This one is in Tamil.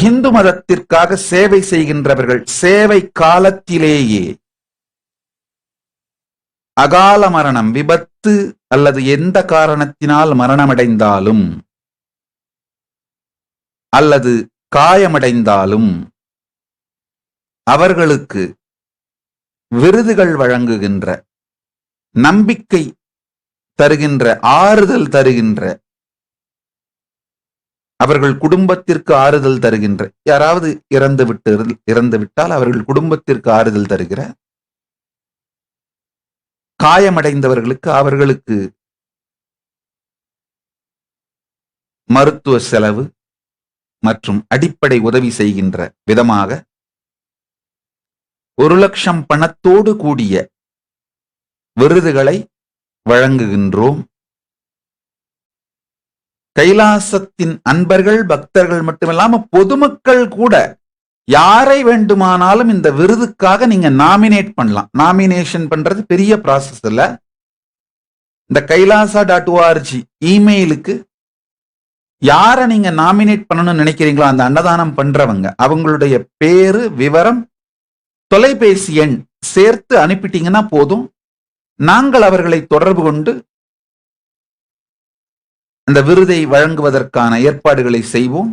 இந்து மதத்திற்காக சேவை செய்கின்றவர்கள் சேவை காலத்திலேயே அகால மரணம், விபத்து அல்லது எந்த காரணத்தினால் மரணமடைந்தாலும் அல்லது காயமடைந்தாலும் அவர்களுக்கு விருதுகள் வழங்குகின்ற, நம்பிக்கை தருகின்ற, ஆறுதல் தருகின்ற, அவர்கள் குடும்பத்திற்கு ஆறுதல் தருகின்ற, யாராவது இறந்து விட்டால் அவர்கள் குடும்பத்திற்கு ஆறுதல் தருகிற, காயமடைந்தவர்களுக்கு அவர்களுக்கு மருத்துவ செலவு மற்றும் அடிப்படை உதவி செய்கின்ற விதமாக 1,00,000 பணத்தோடு கூடிய விருதுகளை வழங்குகின்றோம். கைலாசத்தின் அன்பர்கள், பக்தர்கள் மட்டுமில்லாம பொதுமக்கள் கூட யாரை வேண்டுமானாலும் இந்த விருதுக்காக நீங்க நாமினேட் பண்ணலாம். நாமினேஷன் பண்றது பெரிய ப்ராசஸ் இல்ல. இந்த கைலாசா.org இமெயிலுக்கு யாரை நீங்க நாமினேட் பண்ணணும்னு நினைக்கிறீங்களோ அந்த அன்னதானம் பண்றவங்க அவங்களுடைய பேரு, விவரம், தொலைபேசி எண் சேர்த்து அனுப்பிட்டீங்கன்னா போதும். நாங்கள் அவர்களை தொடர்பு கொண்டு அந்த விருதை வழங்குவதற்கான ஏற்பாடுகளை செய்வோம்.